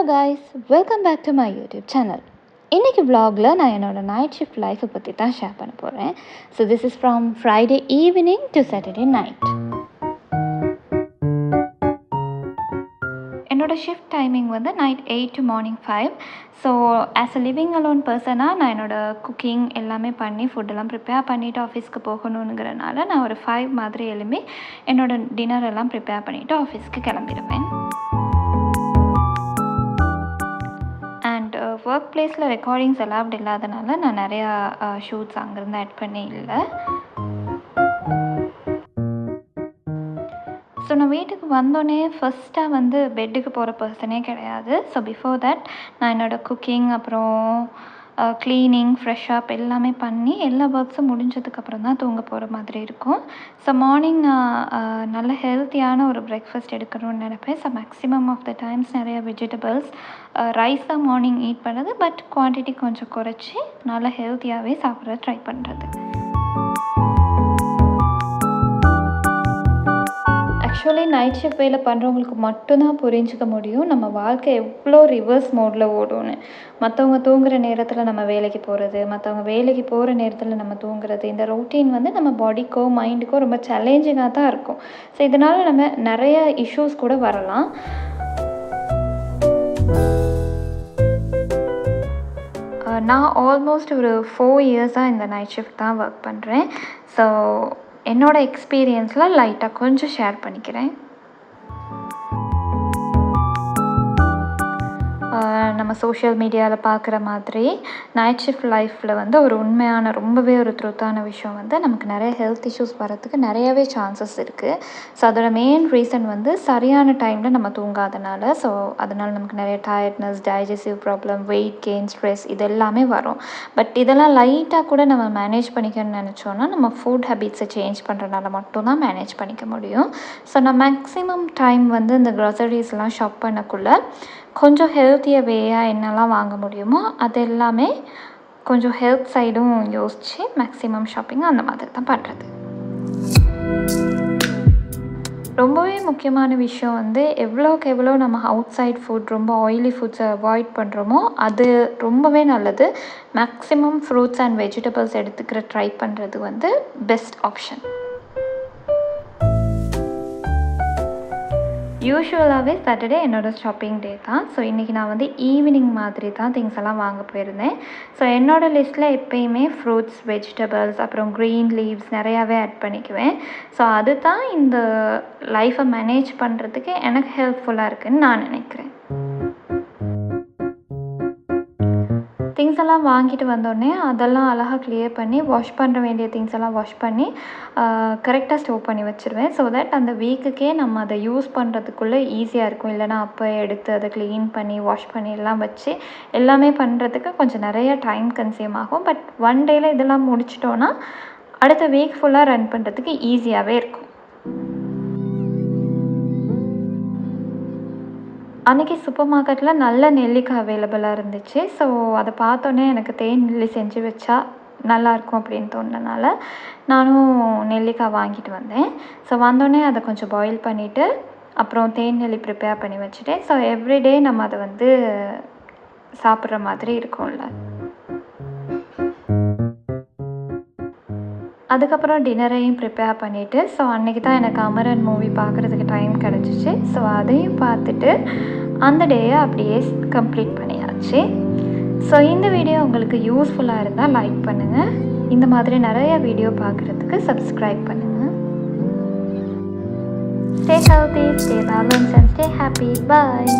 guys, welcome back to my YouTube channel. இன்னைக்கு vlogல நான் என்னோட நைட் ஷிஃப்ட் லைஃப்பை பற்றி தான் ஷேர் பண்ண போகிறேன். So this is from Friday evening to Saturday night. என்னோட ஷிஃப்ட் டைமிங் வந்து night 8 to morning 5. So as a living alone பர்சனாக நான் என்னோடய குக்கிங் எல்லாமே பண்ணி ஃபுட்டெல்லாம் ப்ரிப்பேர் பண்ணிவிட்டு ஆஃபீஸ்க்கு போகணுங்கிறனால நான் ஒரு 5 மாதிரி எழும்பி என்னோடய டின்னர் எல்லாம் ப்ரிப்பேர் பண்ணிவிட்டு ஆஃபீஸ்க்கு கிளம்பிடுவேன். ஒர்க் பிளேஸில் ரெக்கார்டிங்ஸ் அலவுட் இல்லாதனால நான் நிறையா ஷூட்ஸ் அங்கேருந்து ஆட் பண்ணி இல்லை. ஸோ நான் வீட்டுக்கு வந்தோடனே ஃபஸ்ட்டாக வந்து பெட்டுக்கு போகிற பர்சனே கிடையாது. ஸோ பிஃபோர் தட் நான் என்னோடய குக்கிங் அப்புறம் க்ளீனிங் ஃப்ரெஷ்ஷப் எல்லாமே பண்ணி எல்லா ஒர்க்ஸும் முடிஞ்சதுக்கப்புறம் தான் தூங்க போகிற மாதிரி இருக்கும். ஸோ மார்னிங் நான் நல்ல ஹெல்த்தியான ஒரு பிரேக்ஃபாஸ்ட் எடுக்கணும்னு நினைப்பேன். So maximum of the times நிறைய வெஜிடபிள்ஸ் ரைஸ் தான் மார்னிங் ஈட் பண்ணுறது, பட் குவான்டிட்டி கொஞ்சம் குறைச்சி நல்லா ஹெல்த்தியாகவே சாப்பிட ட்ரை பண்ணுறது. ஆக்சுவலி நைட் ஷிஃப்ட் வேலை பண்ணுறவங்களுக்கு மட்டும்தான் புரிஞ்சிக்க முடியும் நம்ம வாழ்க்கை எவ்வளோ ரிவர்ஸ் மோடில் ஓடும்னு. மற்றவங்க தூங்குகிற நேரத்தில் நம்ம வேலைக்கு போகிறது, மற்றவங்க வேலைக்கு போகிற நேரத்தில் நம்ம தூங்குறது, இந்த ரொட்டீன் வந்து நம்ம பாடிக்கோ மைண்டுக்கோ ரொம்ப சேலஞ்சிங்காக தான் இருக்கும். ஸோ இதனால் நம்ம நிறைய இஷ்யூஸ் கூட வரலாம். நான் ஆல்மோஸ்ட் ஒரு 4 இயர்ஸாக இந்த நைட் ஷிஃப்ட் தான் ஒர்க் பண்ணுறேன். ஸோ என்னோடய எக்ஸ்பீரியன்ஸில் லைட்டாக கொஞ்சம் ஷேர் பண்ணிக்கிறேன். நம்ம சோஷியல் மீடியாவில் பார்க்குற மாதிரி நைட் ஷிஃப்ட் லைஃப்பில் வந்து ஒரு உண்மையான ரொம்பவே ஒரு ட்ரூத்தான விஷயம் வந்து நமக்கு நிறைய ஹெல்த் இஷ்யூஸ் வரத்துக்கு நிறையவே சான்சஸ் இருக்குது. ஸோ அதோட மெயின் ரீசன் வந்து சரியான டைமில் நம்ம தூங்காதனால. ஸோ அதனால் நமக்கு நிறைய tiredness, digestive problem, weight gain, stress இது எல்லாமே வரும். பட் இதெல்லாம் லைட்டாக கூட நம்ம மேனேஜ் பண்ணிக்கணும்னு நினச்சோன்னா நம்ம ஃபுட் ஹேபிட்ஸை சேஞ்ச் பண்ணுறதுனால மட்டும்தான் மேனேஜ் பண்ணிக்க முடியும். ஸோ நான் மேக்ஸிமம் டைம் வந்து இந்த க்ராசரிஸ்லாம் ஷாப் பண்ணக்குள்ளே கொஞ்சம் ஹெல்த்தியாக வேயாக என்னெல்லாம் வாங்க முடியுமோ அது எல்லாமே கொஞ்சம் ஹெல்த் சைடும் யோசித்து மேக்ஸிமம் ஷாப்பிங் அந்த மாதிரி தான் பண்ணுறது. ரொம்பவே முக்கியமான விஷயம் வந்து எவ்வளோக்கு எவ்வளோ நம்ம அவுட் சைட் ஃபுட் ரொம்ப ஆயிலி ஃபுட்ஸை அவாய்ட் பண்ணுறோமோ அது ரொம்பவே நல்லது. மேக்ஸிமம் ஃப்ரூட்ஸ் அண்ட் வெஜிடபிள்ஸ் எடுத்துக்கிற ட்ரை பண்ணுறது வந்து பெஸ்ட் ஆப்ஷன். யூஷுவலாகவே சாட்டர்டே என்னோடய ஷாப்பிங் டே தான். ஸோ இன்றைக்கி நான் வந்து ஈவினிங் மாதிரி தான் திங்ஸ் எல்லாம் வாங்க போயிருந்தேன். ஸோ என்னோடய லிஸ்ட்டில் எப்போயுமே ஃப்ரூட்ஸ், வெஜிடபிள்ஸ் அப்புறம் க்ரீன் லீவ்ஸ் நிறையாவே ஆட் பண்ணிக்குவேன். ஸோ அது தான் இந்த லைஃப்பை மேனேஜ் பண்ணுறதுக்கு எனக்கு ஹெல்ப்ஃபுல்லாக இருக்குதுன்னு நான் நினைக்கிறேன். திங்ஸ் எல்லாம் வாங்கிட்டு வந்தோடனே அதெல்லாம் அழகாக க்ளியர் பண்ணி வாஷ் பண்ண வேண்டிய திங்ஸ் எல்லாம் வாஷ் பண்ணி கரெக்டாக ஸ்டோர் பண்ணி வச்சுருவேன். ஸோ தட் அந்த வீக்குக்கே நம்ம அதை யூஸ் பண்ணுறதுக்குள்ளே ஈஸியாக இருக்கும். இல்லைனா அப்போ எடுத்து அதை க்ளீன் பண்ணி வாஷ் பண்ணி எல்லாம் வச்சு எல்லாமே பண்ணுறதுக்கு கொஞ்சம் நிறைய டைம் கன்சியூம் ஆகும். பட் ஒன் டேயில் இதெல்லாம் முடிச்சிட்டோன்னா அடுத்த வீக் ஃபுல்லாக ரன் பண்ணுறதுக்கு ஈஸியாகவே இருக்கும். அன்றைக்கி சூப்பர் மார்க்கெட்டில் நல்ல நெல்லிக்காய் அவைலபிளாக இருந்துச்சு. ஸோ அதை பார்த்தோன்னே எனக்கு தேன் நெல்லி செஞ்சு வச்சா நல்லாயிருக்கும் அப்படின்னு தோணுனால நானும் நெல்லிக்காய் வாங்கிட்டு வந்தேன். ஸோ வந்தோடனே அதை கொஞ்சம் பாயில் பண்ணிவிட்டு அப்புறம் தேன் நெல்லி ப்ரிப்பேர் பண்ணி வச்சுட்டேன். ஸோ எவ்ரிடே நம்ம அதை வந்து சாப்பிட்ற மாதிரி இருக்கும்ல. அதுக்கப்புறம் டின்னரையும் ப்ரிப்பேர் பண்ணிவிட்டு ஸோ அன்றைக்கி தான் எனக்கு அமரன் மூவி பார்க்குறதுக்கு டைம் கிடச்சிச்சு. ஸோ அதையும் பார்த்துட்டு அந்த டேயை அப்படியே கம்ப்ளீட் பண்ணியாச்சு. ஸோ இந்த வீடியோ உங்களுக்கு யூஸ்ஃபுல்லாக இருந்தால் லைக் பண்ணுங்கள். இந்த மாதிரி நிறைய வீடியோ பார்க்குறதுக்கு சப்ஸ்கிரைப் பண்ணுங்கள். Stay healthy, stay balance and stay happy. Bye.